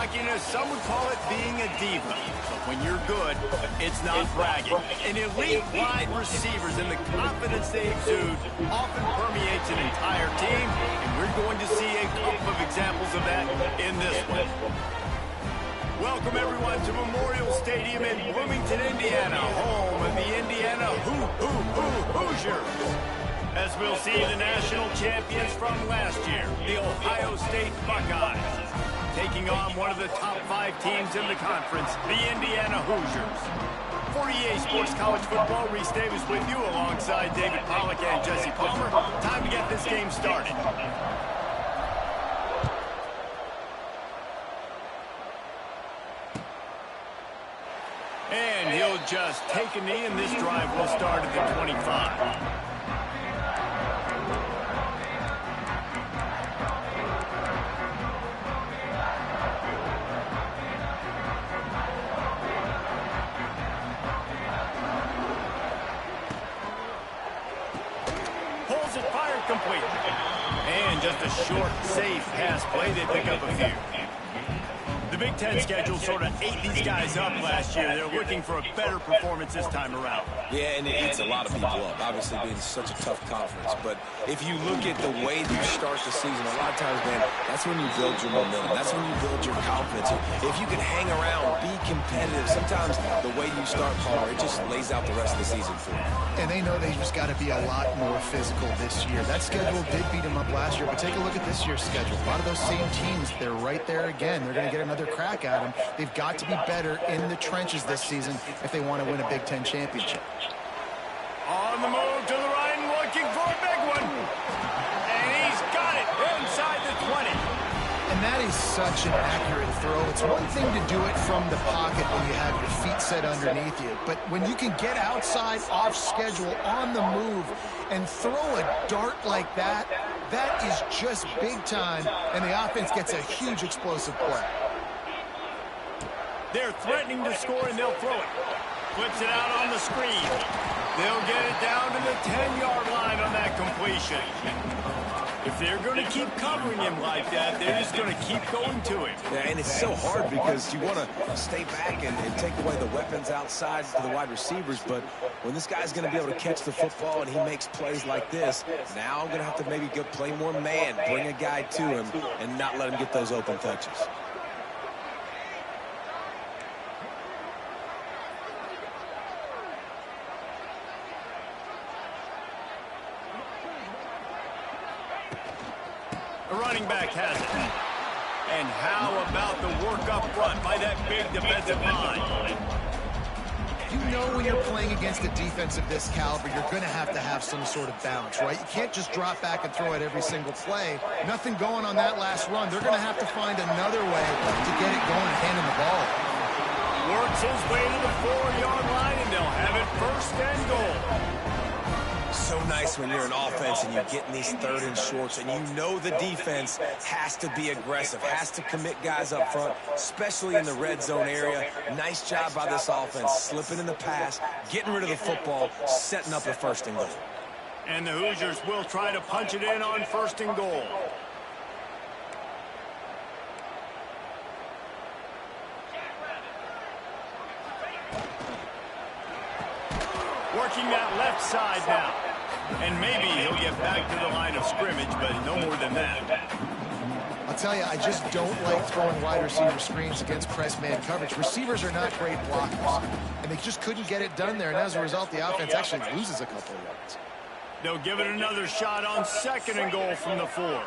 cockiness, some would call it being a diva. But when you're good, it's not bragging. An elite wide receivers and the confidence they exude often permeates an entire team, and we're going to see a couple of examples of that in this one. Welcome, everyone, to Memorial Stadium in Bloomington, Indiana, home of the Indiana Hoosiers. As we'll see the national champions from last year, the Ohio State Buckeyes, taking on one of the top 5 teams in the conference, the Indiana Hoosiers. For EA Sports College Football, Reese Davis with you alongside David Pollack and Jesse Palmer. Time to get this game started. And he'll just take a knee, and this drive will start at the 25. Complete. And just a short, safe pass play. They pick up a few. The Big Ten schedule sort of ate these guys up last year. They're looking for a better performance this time around. Yeah, and it eats a lot of people up, obviously being such a tough conference. But if you look at the way you start the season, a lot of times, man, that's when you build your momentum. That's when you build your confidence. If you can hang around, be competitive, sometimes the way you start, Palmer, it just lays out the rest of the season for you. And they know they just got to be a lot more physical this year. That schedule did beat them up last year, but take a look at this year's schedule. A lot of those same teams, they're right there again. They're going to get another crack at them. They've got to be better in the trenches this season if they want to win a Big Ten championship. On the move to the right and looking for a big one. And he's got it inside the 20. And that is such an accurate throw. It's one thing to do it from the pocket when you have your feet set underneath you, but when you can get outside, off schedule, on the move, and throw a dart like that, that is just big time, and the offense gets a huge explosive play. They're threatening to score, and they'll throw it. Flips it out on the screen. They'll get it down to the 10-yard line on that completion. If they're going to keep covering him like that, they're just going to keep going to him. Yeah, and it's so hard because you want to stay back and take away the weapons outside to the wide receivers, but when this guy's going to be able to catch the football and he makes plays like this, now I'm going to have to maybe go play more man, bring a guy to him, and not let him get those open touches. The running back has it. And how about the work up front by that big defensive line? You know when you're playing against a defense of this caliber, you're going to have some sort of balance, right? You can't just drop back and throw it every single play. Nothing going on that last run. They're going to have to find another way to get it going and handing the ball. Works his way to the 4-yard line, and they'll have it first and goal. So nice when you're an offense and you get in these 3rd and shorts and you know the defense has to be aggressive, has to commit guys up front, especially in the red zone area. Nice job by this offense, slipping in the pass, getting rid of the football, setting up a 1st and goal. And the Hoosiers will try to punch it in on 1st and goal. Working that left side now. And maybe he'll get back to the line of scrimmage, but no more than that. I'll tell you, I just don't like throwing wide receiver screens against press man coverage. Receivers are not great blockers, and they just couldn't get it done there. And as a result, the offense actually loses a couple of yards. They'll give it another shot on 2nd and goal from the 4.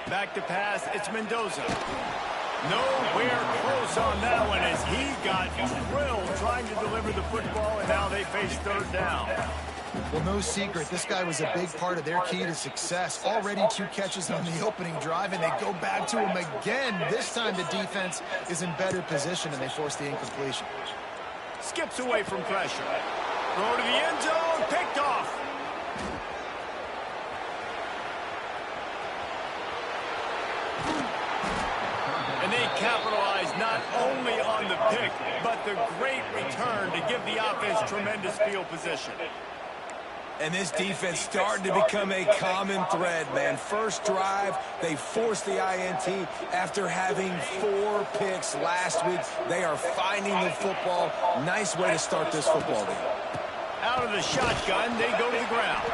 Back to pass, it's Mendoza. Nowhere close on that one as he got drilled trying to deliver the football, and now they face 3rd down. Well, no secret, this guy was a big part of their key to success. Already 2 catches on the opening drive, and they go back to him again. This time the defense is in better position, and they force the incompletion. Skips away from pressure. Throw to the end zone, picked off. And they capitalize not only on the pick, but the great return to give the offense tremendous field position. And this defense starting to become a common thread, man. First drive, they forced the INT after having 4 picks last week. They are finding the football. Nice way to start this football game. Out of the shotgun, they go to the ground.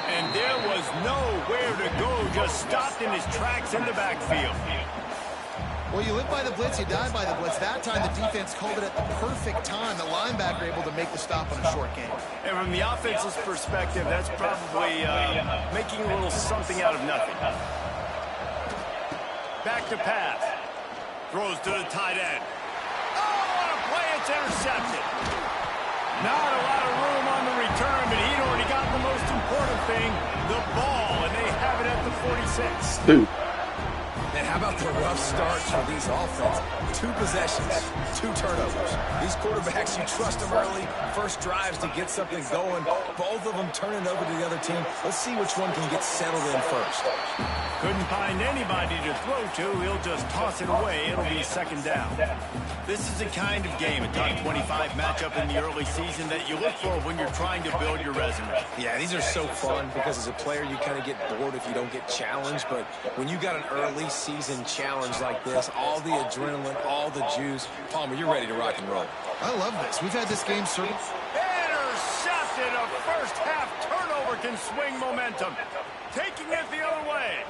And there was nowhere to go, just stopped in his tracks in the backfield. Well, you live by the blitz, you die by the blitz. That time the defense called it at the perfect time. The linebacker able to make the stop on a short game. And from the offense's perspective, that's probably making a little something out of nothing. Back to pass. Throws to the tight end. Oh, what a play, it's intercepted. Not a lot of room on the return, but he'd already got the most important thing, the ball, and they have it at the 46. And how about the rough starts for these offenses? 2 possessions, 2 turnovers. These quarterbacks, you trust them early. First drives to get something going. Both of them turning over to the other team. Let's see which one can get settled in first. Couldn't find anybody to throw to. He'll just toss it away. It'll be second down. This is the kind of game, a top 25 matchup in the early season that you look for when you're trying to build your resume. Yeah, these are so fun because as a player, you kind of get bored if you don't get challenged. But when you got an early season challenge like this, all the adrenaline, all the juice, Palmer, you're ready to rock and roll. I love this. We've had this game circled. Intercepted. A first half turnover can swing momentum. Taking it the other way.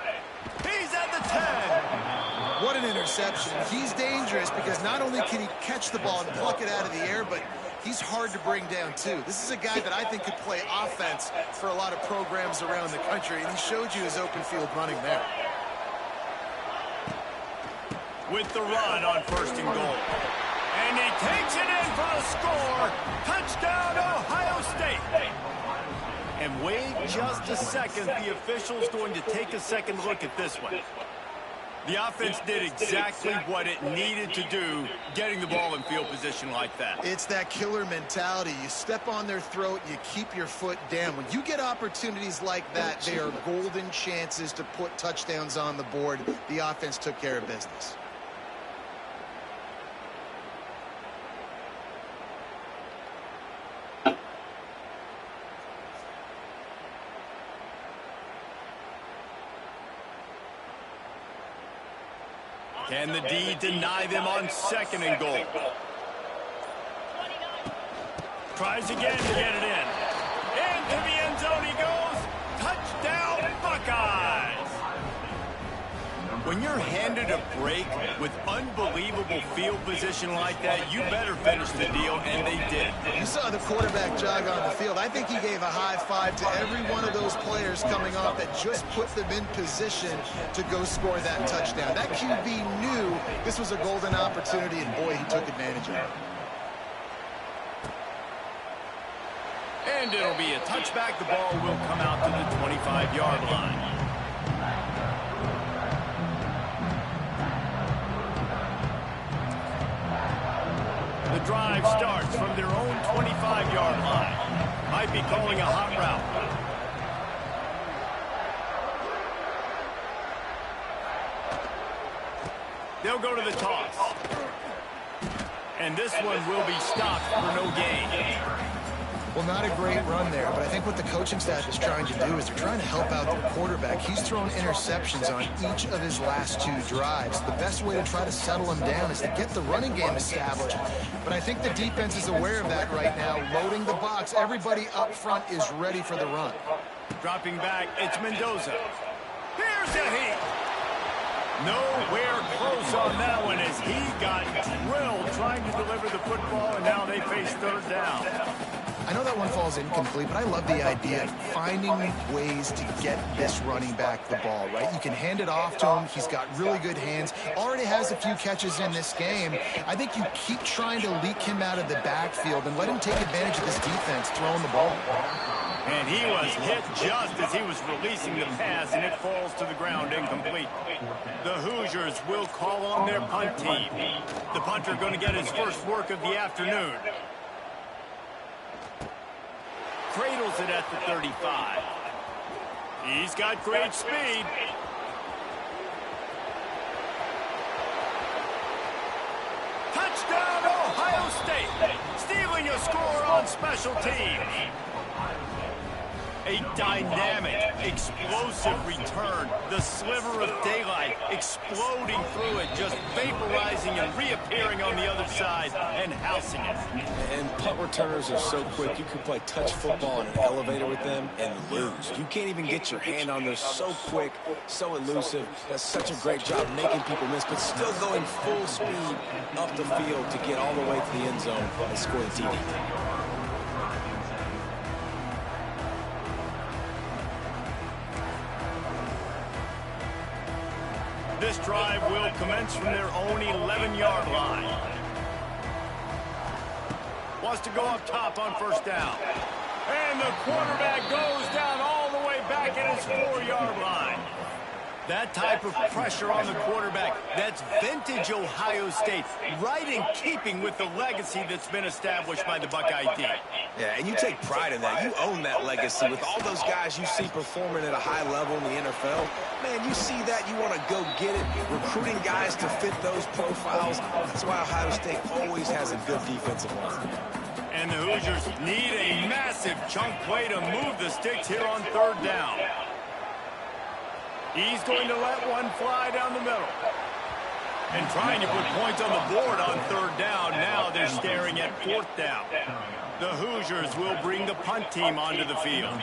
He's at the 10. What an interception. He's dangerous because not only can he catch the ball and pluck it out of the air, but he's hard to bring down, too. This is a guy that I think could play offense for a lot of programs around the country, and he showed you his open field running there. With the run on first and goal. And he takes it in for the score. Touchdown, Ohio State. And wait just a second. The official's going to take a second look at this one. The offense did exactly what it needed to do, getting the ball in field position like that. It's that killer mentality. You step on their throat, you keep your foot down. When you get opportunities like that, they are golden chances to put touchdowns on the board. The offense took care of business. Can the D deny them on second and goal? Tries again to get it in. Into the end zone he goes. Touchdown, Buckeyes! When you're handed a break with unbelievable field position like that, you better finish the deal, and they did. You saw the quarterback jog on the field. I think he gave a high five to every one of those players coming off that just put them in position to go score that touchdown. That QB knew this was a golden opportunity, and boy, he took advantage of it. And it'll be a touchback. The ball will come out to the 25-yard line. The drive starts from their own 25-yard line. Might be calling a hot route. They'll go to the toss. And this one will be stopped for no gain. Well, not a great run there, but I think what the coaching staff is trying to do is they're trying to help out their quarterback. He's thrown interceptions on each of his last 2 drives. The best way to try to settle him down is to get the running game established. But I think the defense is aware of that right now, loading the box. Everybody up front is ready for the run. Dropping back, it's Mendoza. Here's a heat. Nowhere close on that one as he got drilled trying to deliver the football, and now they face third down. I know that one falls incomplete, but I love the idea of finding ways to get this running back the ball, right? You can hand it off to him. He's got really good hands. Already has a few catches in this game. I think you keep trying to leak him out of the backfield and let him take advantage of this defense throwing the ball. And he was hit just as he was releasing the pass, and it falls to the ground incomplete. The Hoosiers will call on their punt team. The punter going to get his first work of the afternoon. Cradles it at the 35. He's got great speed. Touchdown, Ohio State. Stealing a score on special teams. A dynamic, explosive return. The sliver of daylight exploding through it, just vaporizing and reappearing on the other side and housing it. And punt returners are so quick. You can play touch football in an elevator with them and lose. You can't even get your hand on them. So quick, so elusive. Does such a great job making people miss, but still going full speed up the field to get all the way to the end zone and score the TD. This drive will commence from their own 11-yard line. Wants to go up top on first down. And the quarterback goes down all the way back at his 4-yard line. That type of pressure on the quarterback, that's vintage Ohio State, right in keeping with the legacy that's been established by the Buckeye D. Yeah, and you take pride in that. You own that legacy with all those guys you see performing at a high level in the NFL. Man, you see that, you want to go get it, recruiting guys to fit those profiles. That's why Ohio State always has a good defensive line. And the Hoosiers need a massive chunk play to move the sticks here on third down. He's going to let one fly down the middle. And trying to put points on the board on third down. Now they're staring at fourth down. The Hoosiers will bring the punt team onto the field.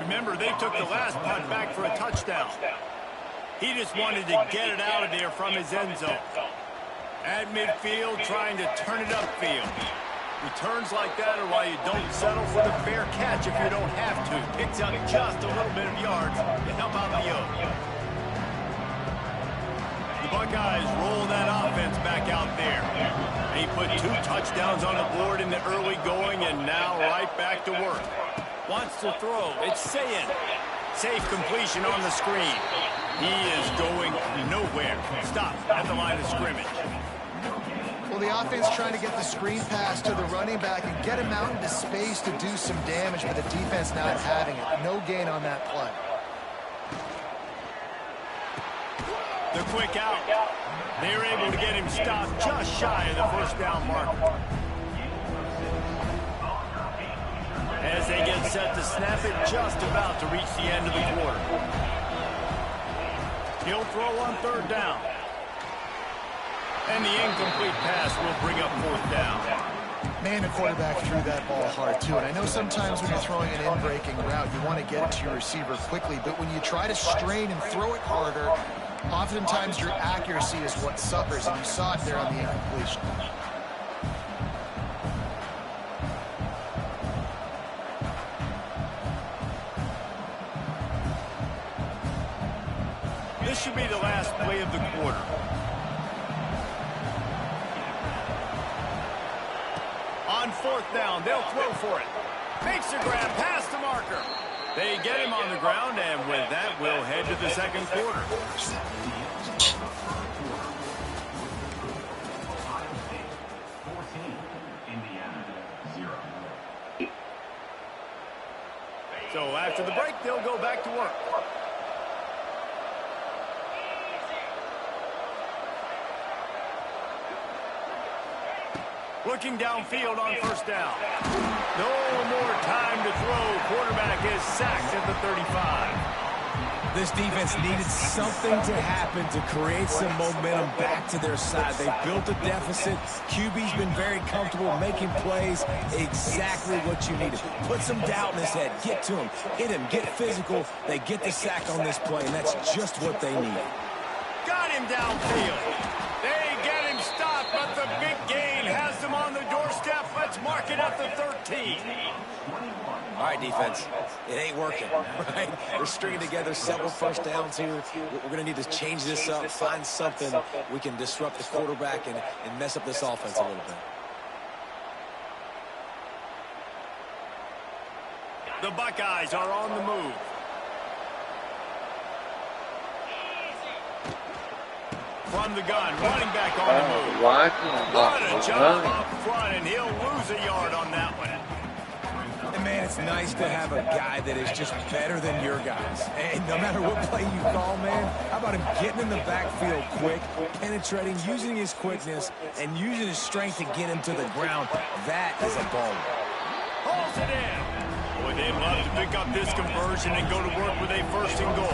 Remember, they took the last punt back for a touchdown. He just wanted to get it out of there from his end zone. At midfield, trying to turn it upfield. Returns like that are why you don't settle for the fair catch if you don't have to. Picks up just a little bit of yards to help out the yoke. The Buckeyes roll that offense back out there. He put 2 touchdowns on the board in the early going and now right back to work. Wants to throw. It's Sayin. Safe completion on the screen. He is going nowhere. Stop at the line of scrimmage. Well, the offense trying to get the screen pass to the running back and get him out into space to do some damage, but the defense not having it. No gain on that play. The quick out. They're able to get him stopped just shy of the first down mark. As they get set to snap it, just about to reach the end of the quarter. He'll throw on third down. And the incomplete pass will bring up fourth down. Man, the quarterback threw that ball hard, too. And I know sometimes when you're throwing an in-breaking route, you want to get it to your receiver quickly. But when you try to strain and throw it harder, oftentimes your accuracy is what suffers. And you saw it there on the incompletion. This should be the last play of the quarter. On fourth down, they'll throw for it. Makes the grab past the marker. They get him on the ground, and with that, we'll head to the second quarter. So after the break, they'll go back to work. Looking downfield on first down. No more time to throw. Quarterback is sacked at the 35. This defense needed something to happen to create some momentum back to their side. They built a deficit. QB's been very comfortable making plays. Exactly what you needed. Put some doubt in his head. Get to him. Hit him. Get physical. They get the sack on this play, and that's just what they need. Got him downfield. They get him stopped, but the big gain has them on the doorstep. Let's mark it at the 13. All right, defense, it ain't working, right? We're stringing together several first downs here. We're going to need to change this up, find something we can disrupt the quarterback and mess up this offense a little bit. The Buckeyes are on the move. From the gun, running back on the move. What a jump up front, and he'll lose a yard on that one. And man, it's nice to have a guy that is just better than your guys. And no matter what play you call, man, how about him getting in the backfield quick, penetrating, using his quickness, and using his strength to get him to the ground. That is a baller. Pulls it in. Boy, they'd love to pick up this conversion and go to work with a first and goal.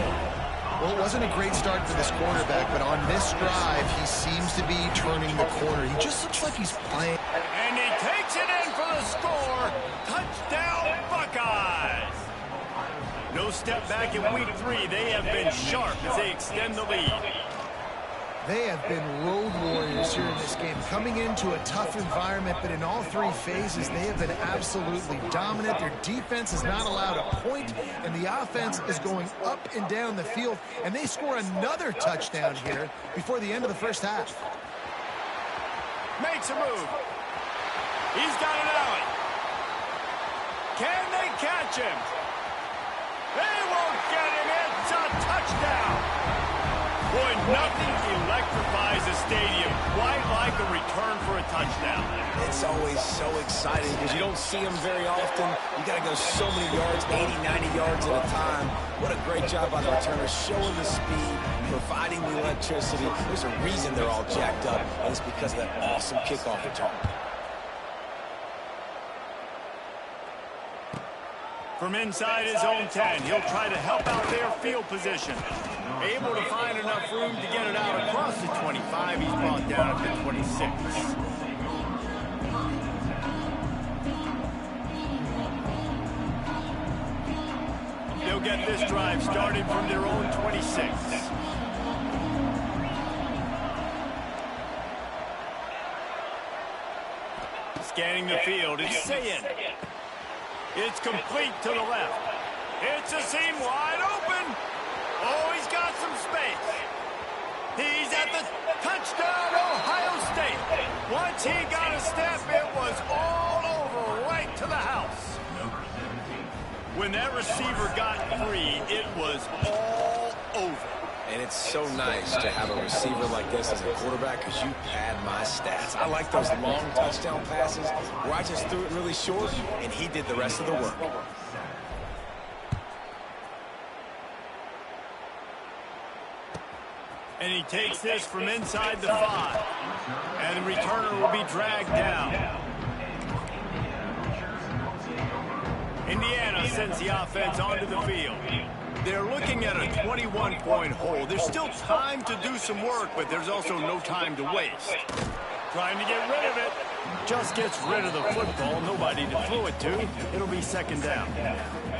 Well, it wasn't a great start for this quarterback, but on this drive, he seems to be turning the corner. He just looks like he's playing. And he takes it in for the score. Touchdown, Buckeyes. No step back in week 3. They have been sharp as they extend the lead. They have been road warriors here in this game, coming into a tough environment, but in all 3 phases, they have been absolutely dominant. Their defense is not allowed a point, and the offense is going up and down the field, and they score another touchdown here before the end of the first half. Makes a move. He's got it out. Can they catch him? They won't get him. It's a touchdown. Boy, nothing electrifies a stadium quite like a return for a touchdown. It's always so exciting because you don't see them very often. You got to go so many yards, 80, 90 yards at a time. What a great job by the returner, showing the speed, providing the electricity. There's a reason they're all jacked up, and it's because of that awesome kickoff return. From inside his own 10, he'll try to help out their field position. Able to find enough room to get it out across the 25. He's brought down at the 26. They'll get this drive started from their own 26. Scanning the field, it's Sayin. It's complete to the left. It's a seam wide open. Oh, he's got some space. He's at the touchdown, Ohio State. Once he got a step, it was all over, right to the house. When that receiver got free, it was all over. And it's so nice to have a receiver like this as a quarterback because you pad my stats. I like those long touchdown passes where I just threw it really short and he did the rest of the work. And he takes this from inside the 5. And the returner will be dragged down. Indiana sends the offense onto the field. They're looking at a 21-point hole. There's still time to do some work, but there's also no time to waste. Trying to get rid of it. Just gets rid of the football. Nobody to throw it to. It'll be second down.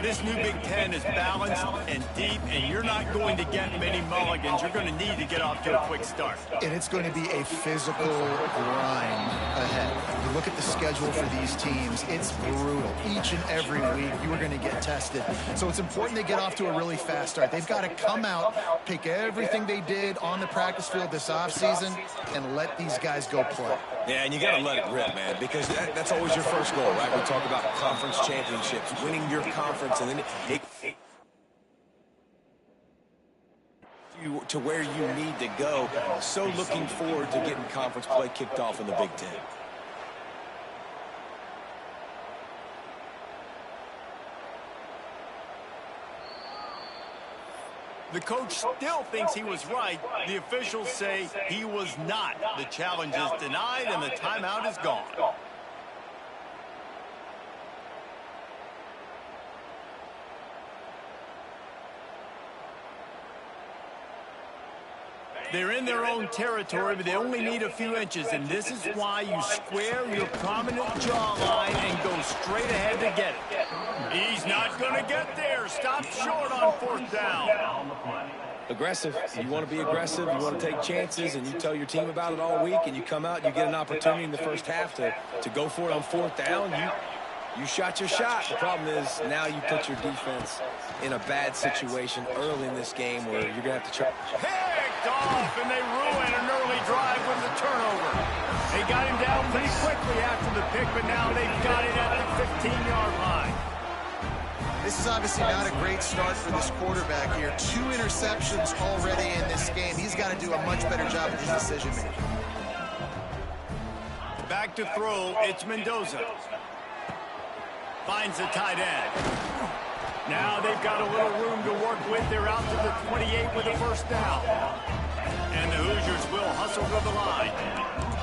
This new Big Ten is balanced and deep, and you're not going to get many mulligans. You're going to need to get off to a quick start. And it's going to be a physical grind ahead. You look at the schedule for these teams, it's brutal. Each and every week, you are going to get tested. So it's important they get off to a really fast start. They've got to come out, take everything they did on the practice field this offseason, and let these guys go play. Yeah, and you got to let it rip, man, because that's always your first goal, right? We talk about conference championships, winning your conference, and then to where you need to go. So looking forward to getting conference play kicked off in the Big Ten. The coach still thinks he was right. The officials say he was not. The challenge is denied, and the timeout is gone. They're in their own territory, but they only need a few inches, and this is why you square your prominent jawline and go straight ahead to get it. He's not going to get there. Stop short on 4th down. Aggressive. You want to be aggressive. You want to take chances, and you tell your team about it all week, and you come out and you get an opportunity in the first half to go for it on 4th down. You shot your shot. The problem is now you put your defense in a bad situation early in this game where you're going to have to try. Picked off, and they ruin an early drive with the turnover. They got him down pretty quickly after the pick, but now they've got it at the 15-yard line. This is obviously not a great start for this quarterback here. 2 interceptions already in this game. He's got to do a much better job with his decision-making. Back to throw, it's Mendoza. Finds the tight end. Now they've got a little room to work with. They're out to the 28 with a first down. And the Hoosiers will hustle to the line.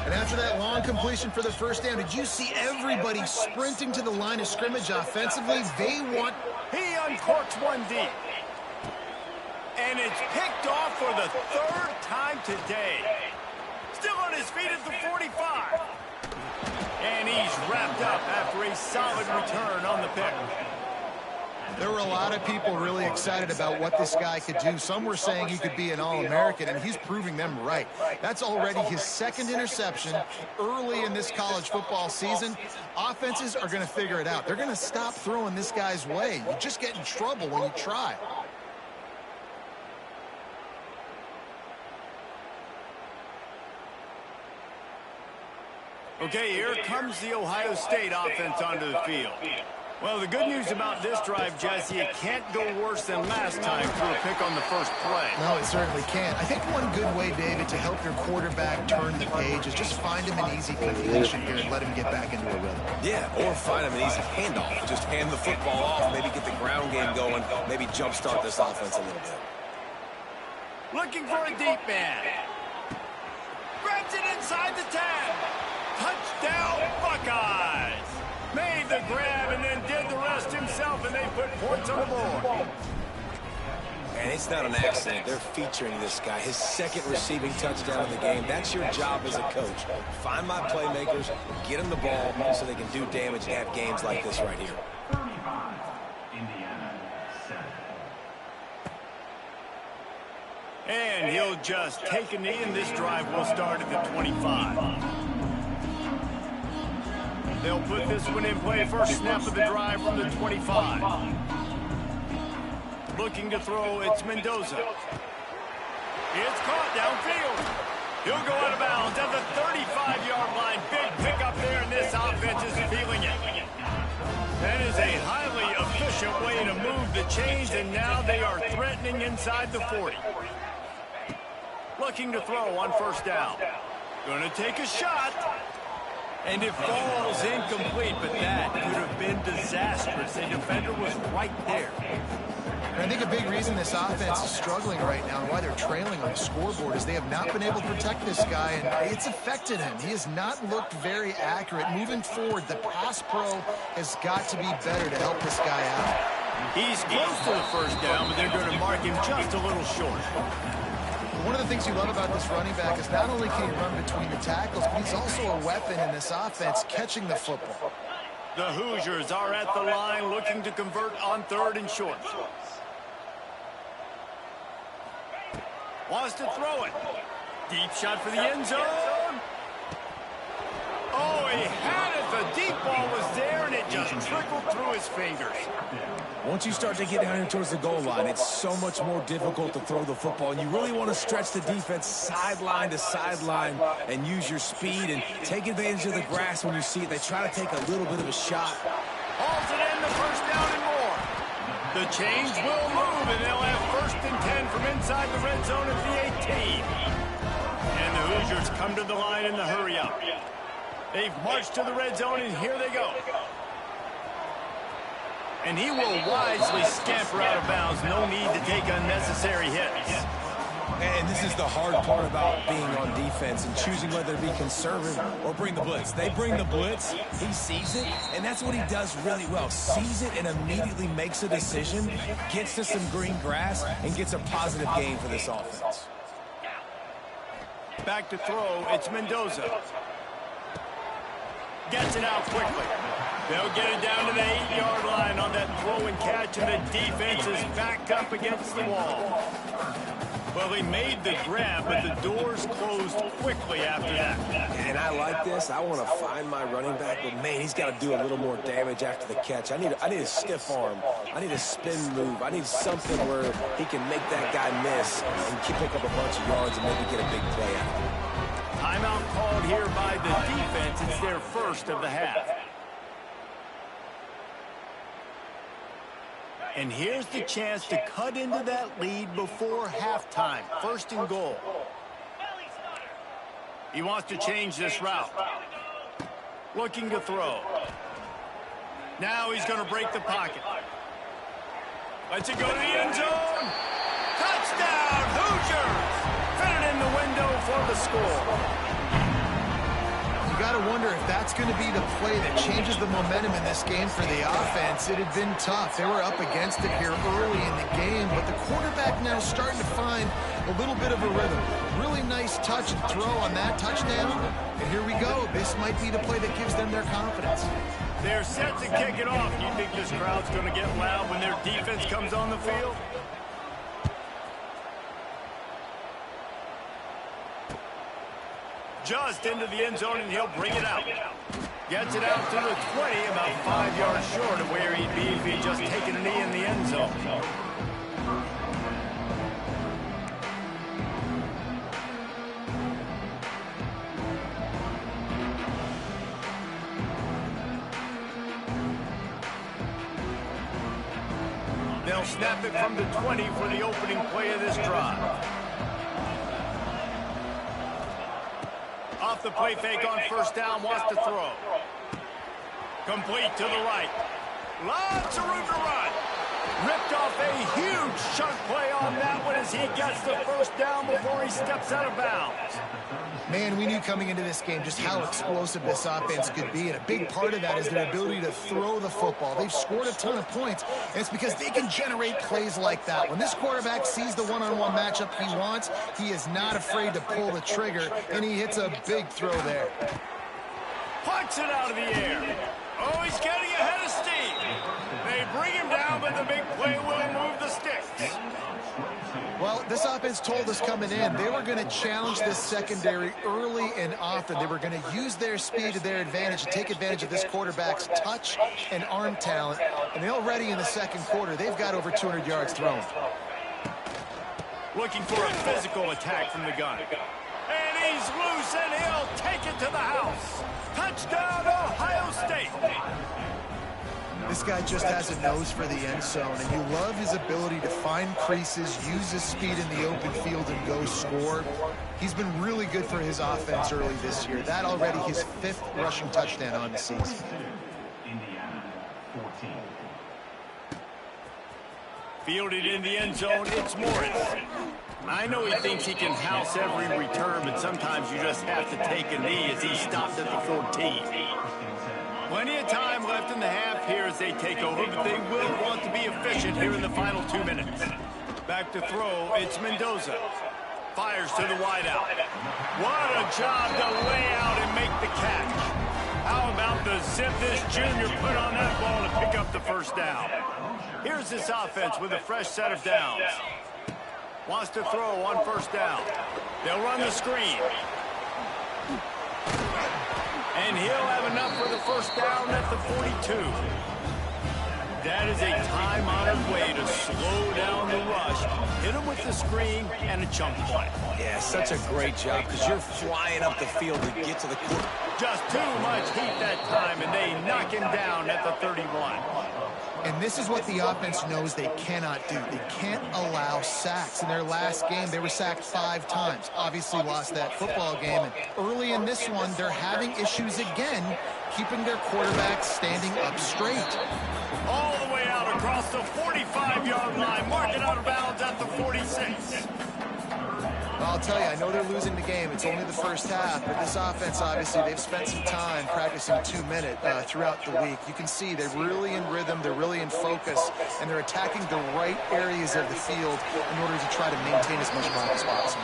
And after that long completion for the first down, did you see everybody sprinting to the line of scrimmage offensively? They want... He uncorks one deep. And it's picked off for the third time today. Still on his feet at the 45. And he's wrapped up after a solid return on the pick. There were a lot of people really excited about what this guy could do. Some were saying he could be an All-American, and he's proving them right. That's already his second interception early in this college football season. Offenses are going to figure it out. They're going to stop throwing this guy's way. You just get in trouble when you try. Okay, here comes the Ohio State offense onto the field. Well, the good news about this drive, Jesse, it can't go worse than last time for a pick on the first play. No, it certainly can't. I think one good way, David, to help your quarterback turn the page is just find him an easy completion here and let him get back into a rhythm. Yeah, or find him an easy handoff. Just hand the football off, maybe get the ground game going, maybe jumpstart this offense a little bit. Looking for a deep man. Grabs it inside the 10. Touchdown, Buckeyes! Made the grab and then did the rest himself, and they put points on the board. And it's not an accident. They're featuring this guy. His second receiving touchdown of the game. That's your job as a coach. Find my playmakers, get them the ball so they can do damage and have games like this right here. And he'll just take a knee, and this drive will start at the 25. They'll put this one in play. First snap of the drive from the 25. Looking to throw, it's Mendoza. It's caught downfield. He'll go out of bounds at the 35-yard line. Big pickup there, and this offense is feeling it. That is a highly efficient way to move the chains, and now they are threatening inside the 40. Looking to throw on first down. Going to take a shot. And it falls incomplete, but that could have been disastrous. The defender was right there. And I think a big reason this offense is struggling right now and why they're trailing on the scoreboard is they have not been able to protect this guy, and it's affected him. He has not looked very accurate. Moving forward, the pass pro has got to be better to help this guy out. He's close to the first down, but they're going to mark him just a little short. One of the things you love about this running back is not only can he run between the tackles, but he's also a weapon in this offense catching the football. The Hoosiers are at the line looking to convert on third and short. Wants to throw it. Deep shot for the end zone. Oh, he had it. The deep ball was there, and it just trickled through his fingers. Once you start to get down here towards the goal line, it's so much more difficult to throw the football, and you really want to stretch the defense sideline to sideline and use your speed and take advantage of the grass when you see it. They try to take a little bit of a shot. Hauls it in, the first down and more. The chains will move, and they'll have first and 10 from inside the red zone at the 18. And the Hoosiers come to the line in the hurry-up. They've marched to the red zone, and here they go. And he will wisely scamper out of bounds. No need to take unnecessary hits. And this is the hard part about being on defense and choosing whether to be conservative or bring the blitz. They bring the blitz, he sees it, and that's what he does really well. Sees it and immediately makes a decision, gets to some green grass, and gets a positive gain for this offense. Back to throw, it's Mendoza. Gets it out quickly. They'll get it down to the 8-yard line on that throw and catch, and the defense is backed up against the wall. Well, he made the grab, but the doors closed quickly after that. And I like this. I want to find my running back, but, man, he's got to do a little more damage after the catch. I need a stiff arm. I need a spin move. I need something where he can make that guy miss and pick up a bunch of yards and maybe get a big play out of it. Timeout called here by the defense. It's their first of the half. And here's the chance to cut into that lead before halftime. First and goal. He wants to change this route. Looking to throw. Now he's going to break the pocket. Lets it go to the end zone. Touchdown, Hoosiers! Fit it in the window for the score. got to wonder if that's going to be the play that changes the momentum in this game for the offense. It had been tough. They were up against it here early in the game, but the quarterback now starting to find a little bit of a rhythm. Really nice touch and throw on that touchdown. And here we go. This might be the play that gives them their confidence. They're set to kick it off. You think this crowd's going to get loud when their defense comes on the field? Just into the end zone, and he'll bring it out. Gets it out to the 20, about 5 yards short of where he'd be if he'd just taken a knee in the end zone. They'll snap it from the 20 for the opening play of this drive. Off the play fake on first down, wants to throw. Complete to the right. Lots of room to run. Ripped off a huge chunk play on that one as he gets the first down before he steps out of bounds. Man, we knew coming into this game just how explosive this offense could be, and a big part of that is their ability to throw the football. They've scored a ton of points, and it's because they can generate plays like that. When this quarterback sees the one-on-one matchup he wants, he is not afraid to pull the trigger, and he hits a big throw there. Punts it out of the air. Oh, he's getting ahead of steam. They bring him down, but the big play will move the sticks. Well, this offense told us coming in they were going to challenge this secondary early and often. They were going to use their speed to their advantage and take advantage of this quarterback's touch and arm talent. And already in the second quarter, they've got over 200 yards thrown. Looking for a physical attack from the gun. And he's loose, and he'll take it to the house. Touchdown, Ohio State. This guy just has a nose for the end zone, and you love his ability to find creases, use his speed in the open field, and go score. He's been really good for his offense early this year. That already his 5th rushing touchdown on the season. Fielded in the end zone, it's Morris. I know he thinks he can house every return, but sometimes you just have to take a knee as he stopped at the 14. Plenty of time left in the half here as they take over, but they will want to be efficient here in the final 2 minutes. Back to throw, it's Mendoza. Fires to the wideout. What a job to lay out and make the catch. How about the zip this junior put on that ball to pick up the first down? Here's this offense with a fresh set of downs. Wants to throw on first down. They'll run the screen. And he'll have enough for the first down at the 42. That is a time-honored way to slow down the rush. Hit him with the screen and a chunk play. Yeah, such a great job because you're flying up the field to get to the quarter. Just too much heat that time, and they knock him down at the 31. And this is what the offense knows they cannot do. They can't allow sacks. In their last game, they were sacked 5 times. Obviously lost that football game. And early in this one, they're having issues again, keeping their quarterback standing up straight. All the way out across the 45-yard line, marking out of bounds at the 46. I'll tell you, I know they're losing the game. It's only the first half, but this offense, obviously, they've spent some time practicing 2-minute throughout the week. You can see they're really in rhythm, they're really in focus, and they're attacking the right areas of the field in order to try to maintain as much block as possible.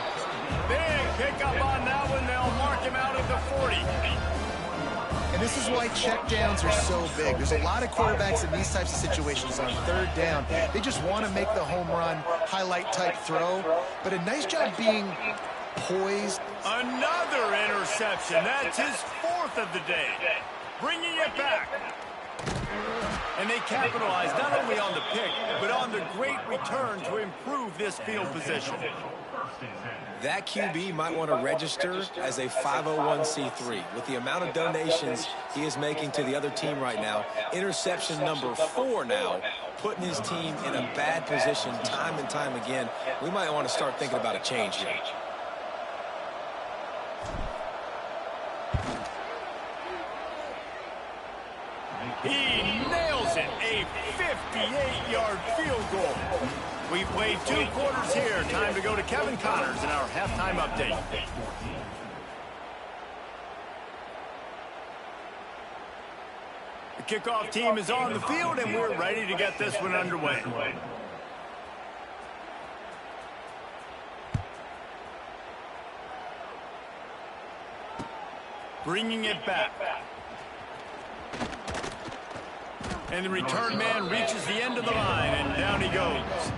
Big pickup on that one. They'll mark him out at the 40. And this is why checkdowns are so big. There's a lot of quarterbacks in these types of situations on 3rd down. They just want to make the home run, highlight-type throw. But a nice job being poised. Another interception. That's his 4th of the day. Bringing it back. And they capitalize not only on the pick, but on the great return to improve this field position. That QB might want to register as a 501c3. With the amount of donations he is making to the other team right now, interception number 4 now, putting his team in a bad position time and time again. We might want to start thinking about a change here. He nails it, a 58-yard field goal. We've played 2 quarters here. Time to go to Kevin Connors in our halftime update. The kickoff team is on the field, and we're ready to get this one underway. Bringing it back. And the return man reaches the end of the line, and down he goes.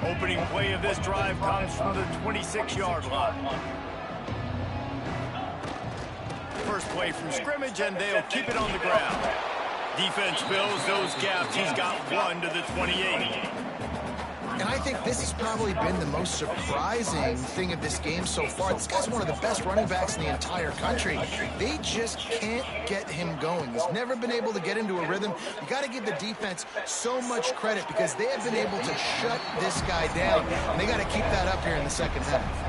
Opening play of this drive comes from the 26-yard line. First play from scrimmage, and they'll keep it on the ground. Defense fills those gaps. He's got one to the 28. And I think this has probably been the most surprising thing of this game so far. This guy's one of the best running backs in the entire country. They just can't get him going. He's never been able to get into a rhythm. You got to give the defense so much credit because they have been able to shut this guy down. And they got to keep that up here in the second half.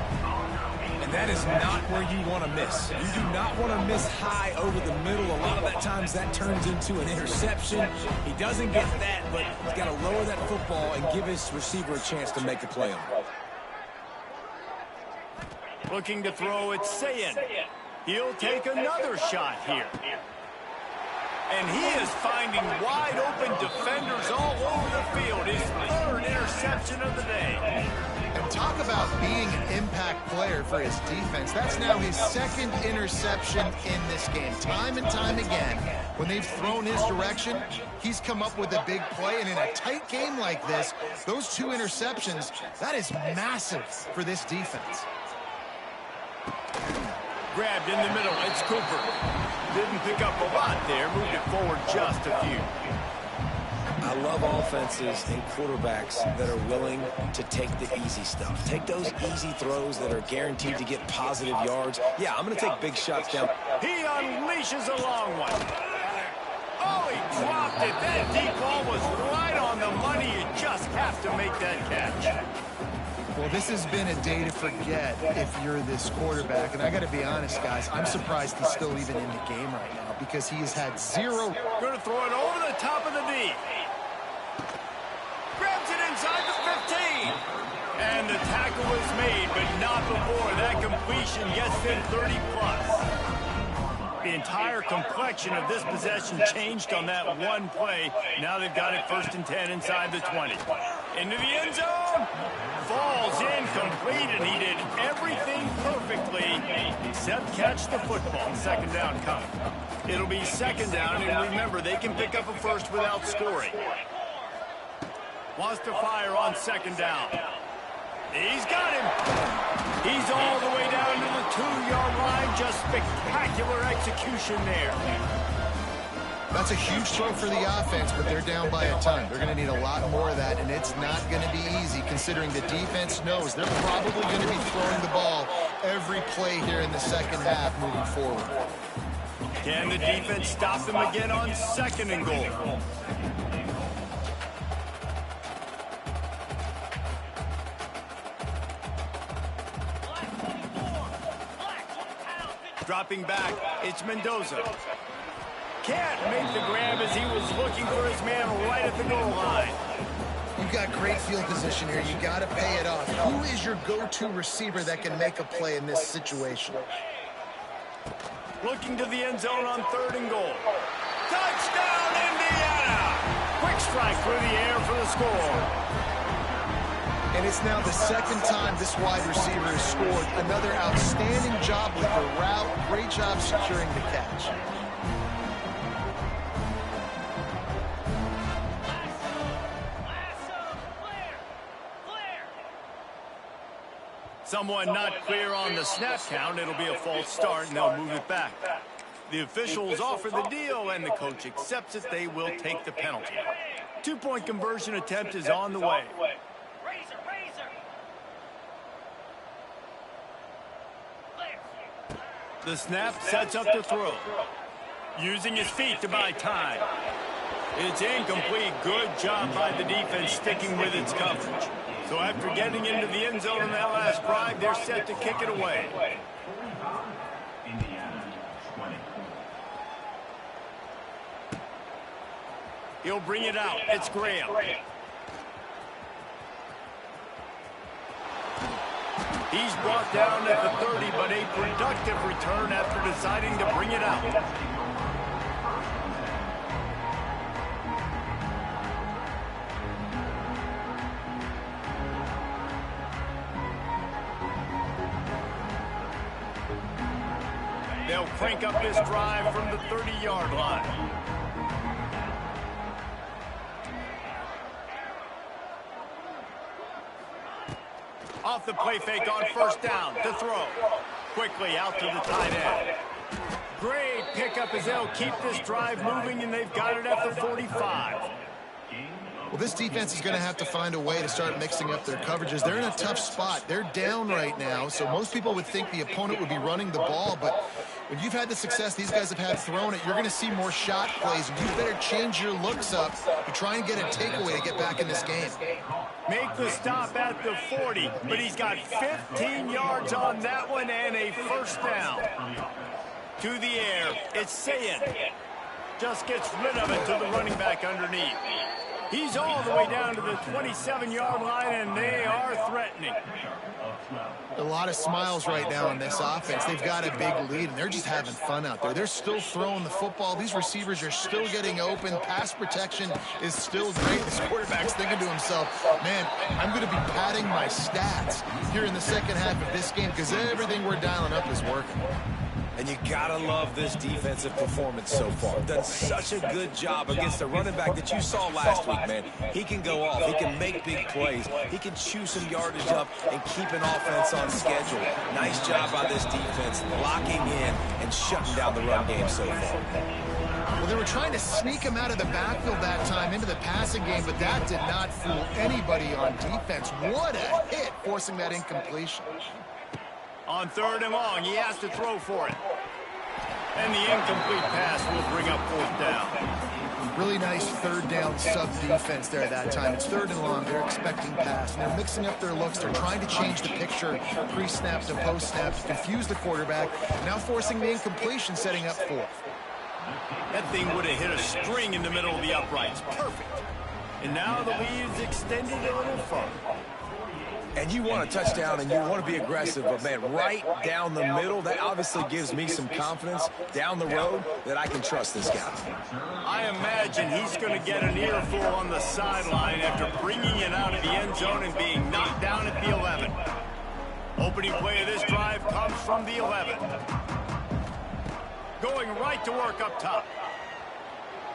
That is not where you want to miss. You do not want to miss high over the middle. A lot of that times that turns into an interception. He doesn't get that, but he's got to lower that football and give his receiver a chance to make the play on it. Looking to throw, it's Sayin. He'll take another shot here. And he is finding wide open defenders all over the field. His third interception of the day. And talk about being an impact player for his defense. That's now his second interception in this game. Time and time again, when they've thrown his direction, he's come up with a big play. And in a tight game like this, those two interceptions, that is massive for this defense. Grabbed in the middle, it's Cooper. Didn't pick up a lot there, moved it forward just a few. I love offenses and quarterbacks that are willing to take the easy stuff. Take those easy throws that are guaranteed to get positive yards. Yeah, I'm going to take big shots down. He unleashes a long one. Oh, he dropped it. That deep ball was right on the money. You just have to make that catch. Well, this has been a day to forget if you're this quarterback. And I got to be honest, guys, I'm surprised he's still even in the game right now because he has had zero. Going to throw it over the top of the D. Grabs it inside the 15. And the tackle was made, but not before that completion gets them 30+. The entire complexion of this possession changed on that one play. Now they've got it 1st and 10 inside the 20. Into the end zone. Falls incomplete, and he did everything perfectly except catch the football. Second down coming. It'll be second down, and remember, they can pick up a first without scoring. Wants to fire on second down. He's got him. He's all the way down to the 2-yard line. Just spectacular execution there. That's a huge throw for the offense, but they're down by a ton. They're going to need a lot more of that, and it's not going to be easy considering the defense knows they're probably going to be throwing the ball every play here in the second half moving forward. Can the defense stop them again on 2nd and goal? Dropping back, it's Mendoza. Can't make the grab as he was looking for his man right at the goal line. You've got great field position here. You got to pay it off. Who is your go-to receiver that can make a play in this situation? Looking to the end zone on 3rd and goal. Touchdown, Indiana! Quick strike through the air for the score. And it's now the second time this wide receiver has scored. Another outstanding job with the route. Great job securing the catch. Someone not clear on the snap count. It'll be a false start, and they'll move it back. The officials offer the deal, and the coach accepts it. They will take the penalty. 2-point conversion attempt is on the way. The snap sets up the throw. Using his feet to buy time. It's incomplete. Good job by the defense sticking with its coverage. So after getting into the end zone on that last drive, they're set to kick it away. He'll bring it out. It's Graham. He's brought down at the 30, but a productive return after deciding to bring it out. They'll crank up this drive from the 30-yard line. Off the play fake on first down to throw. Quickly out to the tight end. Great pickup as they'll keep this drive moving, and they've got it at the 45. Well, this defense is going to have to find a way to start mixing up their coverages. They're in a tough spot. They're down right now, so most people would think the opponent would be running the ball, but when you've had the success these guys have had throwing it, you're going to see more shot plays, and you better change your looks up to try and get a takeaway to get back in this game. Make the stop at the 40, but he's got 15 yards on that one and a first down. To the air, it's Sayin. Just gets rid of it to the running back underneath. He's all the way down to the 27-yard line, and they are threatening. A lot of smiles right now on this offense. They've got a big lead, and they're just having fun out there. They're still throwing the football. These receivers are still getting open. Pass protection is still great. This quarterback's thinking to himself, man, I'm going to be padding my stats here in the second half of this game because everything we're dialing up is working. And you gotta love this defensive performance so far. Done such a good job against the running back that you saw last week, man. He can go off. He can make big plays. He can chew some yardage up and keep an offense on schedule. Nice job by this defense locking in and shutting down the run game so far. Well, they were trying to sneak him out of the backfield that time into the passing game, but that did not fool anybody on defense. What a hit, forcing that incompletion. On third and long, he has to throw for it. And the incomplete pass will bring up fourth down. Really nice third down sub-defense there that time. It's third and long. They're expecting pass. And they're mixing up their looks. They're trying to change the picture pre-snap to post-snap to confuse the quarterback. Now forcing the incompletion, setting up fourth. That thing would have hit a string in the middle of the uprights. Perfect. And now the lead is extended a little further. And you want a touchdown and you want to be aggressive, but man, right down the middle, that obviously gives me some confidence down the road that I can trust this guy. I imagine he's going to get an earful on the sideline after bringing it out of the end zone and being knocked down at the 11. Opening play of this drive comes from the 11. Going right to work up top.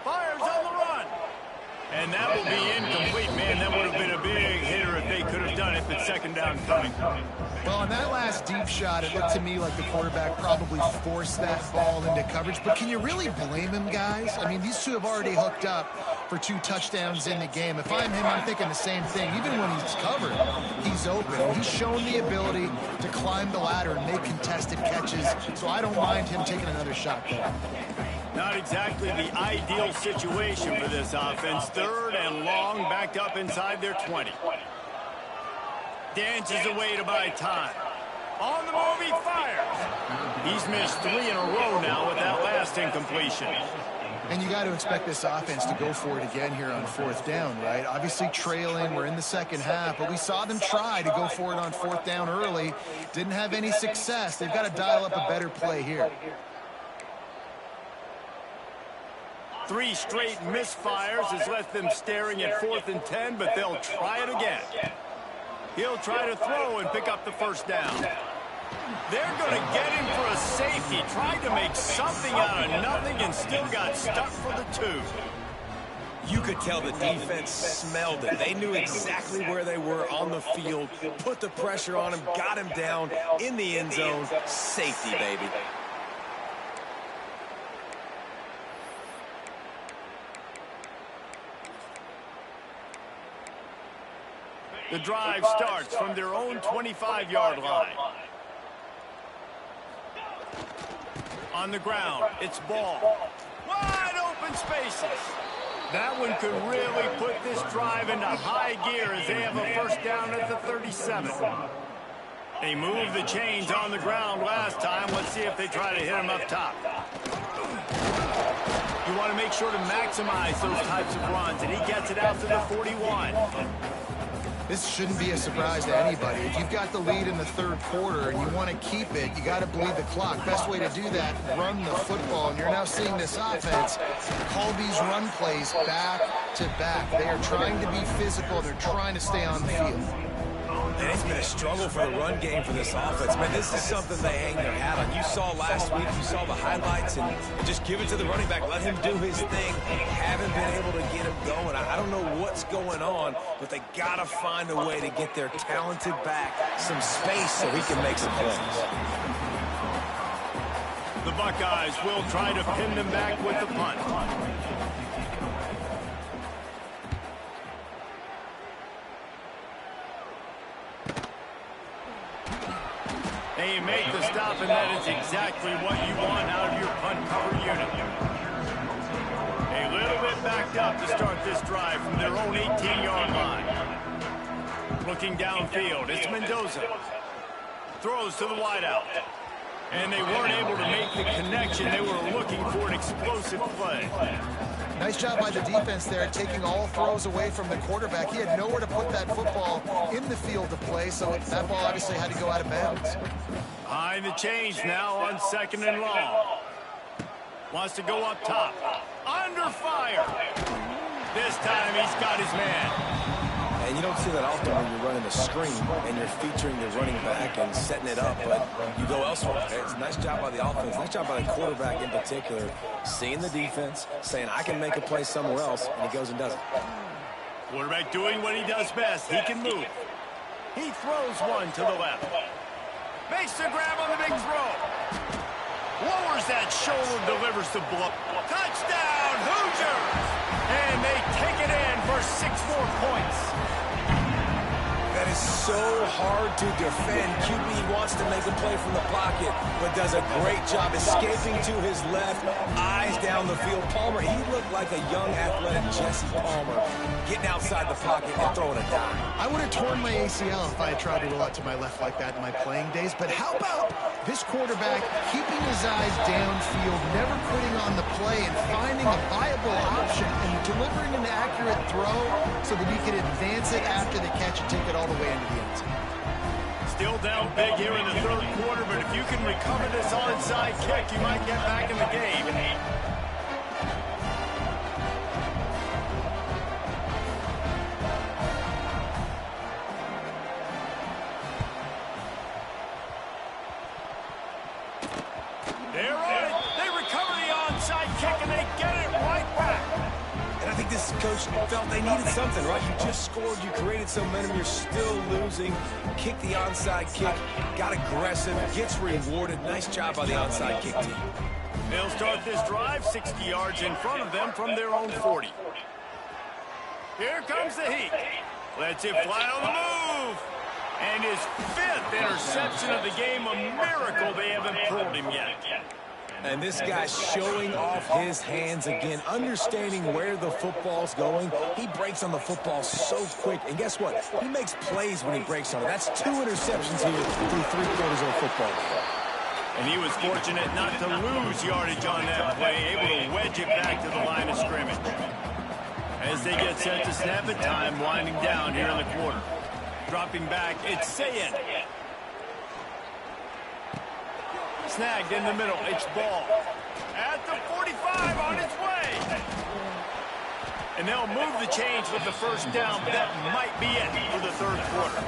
Fires on the run. And that will be incomplete, man. That would have been a big hitter if they could have done it, but second down coming. Well, on that last deep shot, it looked to me like the quarterback probably forced that ball into coverage. But can you really blame him, guys? I mean, these two have already hooked up for 2 touchdowns in the game. If I'm him, I'm thinking the same thing. Even when he's covered, he's open. He's shown the ability to climb the ladder and make contested catches, so I don't mind him taking another shot there. Not exactly the ideal situation for this offense. Third and long, backed up inside their 20. Dances away to buy time. On the move, he fires. He's missed 3 in a row now with that last incompletion. And you got to expect this offense to go for it again here on fourth down, right? Obviously trailing, we're in the second half, but we saw them try to go for it on fourth down early. Didn't have any success. They've got to dial up a better play here. 3 straight misfires has left them staring at 4th and 10, but they'll try it again. He'll try to throw and pick up the first down. They're going to get him for a safety. Tried to make something out of nothing and still got stuck for the 2. You could tell the defense smelled it. They knew exactly where they were on the field, put the pressure on him, got him down in the end zone. Safety, baby. The drive starts from their own 25-yard line. On the ground, it's Ball. Wide open spaces. That one could really put this drive into high gear as they have a first down at the 37. They moved the chains on the ground last time. Let's see if they try to hit him up top. You want to make sure to maximize those types of runs, and he gets it out to the 41. This shouldn't be a surprise to anybody. If you've got the lead in the third quarter and you want to keep it, you got to bleed the clock. Best way to do that, run the football. And you're now seeing this offense call these run plays back to back. They are trying to be physical. They're trying to stay on the field. And it's been a struggle for the run game for this offense. Man, this is something they hang their hat on. You saw last week, you saw the highlights, and just give it to the running back. Let him do his thing. Haven't been able to get him going. I don't know what's going on, but they got to find a way to get their talented back some space so he can make some plays. The Buckeyes will try to pin them back with the punt. They make the stop, and that is exactly what you want out of your punt cover unit. A little bit backed up to start this drive from their own 18-yard line. Looking downfield, it's Mendoza. Throws to the wideout. And they weren't able to make the connection. They were looking for an explosive play. Nice job by the defense there, taking all throws away from the quarterback. He had nowhere to put that football in the field to play, so that ball obviously had to go out of bounds. Behind the change now on 2nd and long. Wants to go up top. Under fire. This time he's got his man. And you don't see that often when you're running a screen and you're featuring the running back and setting it up, but you go elsewhere. It's a nice job by the offense, nice job by the quarterback in particular, seeing the defense, saying, I can make a play somewhere else, and he goes and does it. Quarterback doing what he does best. He can move. He throws one to the left. Makes the grab on the big throw. Lowers that shoulder, delivers the blow. Touchdown, Hoosiers! And they take it in for 6 more points. That is so hard to defend. QB wants to make a play from the pocket, but does a great job escaping to his left, eyes down the field. Palmer, he looked like a young, athletic Jesse Palmer, getting outside the pocket and throwing a dime. I would have torn my ACL if I had tried to roll out to my left like that in my playing days, but how about this quarterback keeping his eyes downfield, never putting on the play, and finding a viable option and delivering an accurate throw so that he can advance it after the catch and take it all the way into the end zone. Still down big here in the third quarter, but if you can recover this onside kick, you might get back in the game. They're on it. They recover the onside kick, and they get it right back. And I think this coach felt they needed something, right? You just scored, you created some momentum, you're still losing. Kick the onside kick, got aggressive, gets rewarded. Nice job by the onside kick team. They'll start this drive 60 yards in front of them from their own 40. Here comes the heat. Lets it fly on the move. And his 5th interception of the game, a miracle they haven't pulled him yet. And this guy's showing off his hands again, understanding where the football's going. He breaks on the football so quick. And guess what? He makes plays when he breaks on it. That's 2 interceptions here through 3 quarters of a football game. And he was fortunate not to lose yardage on that play, able to wedge it back to the line of scrimmage. As they get set to snap it, time winding down here in the quarter. Dropping back, it's Sayed. Snagged in the middle, it's Ball. At the 45, on its way. And they'll move the chains with the first down. That might be it for the third quarter.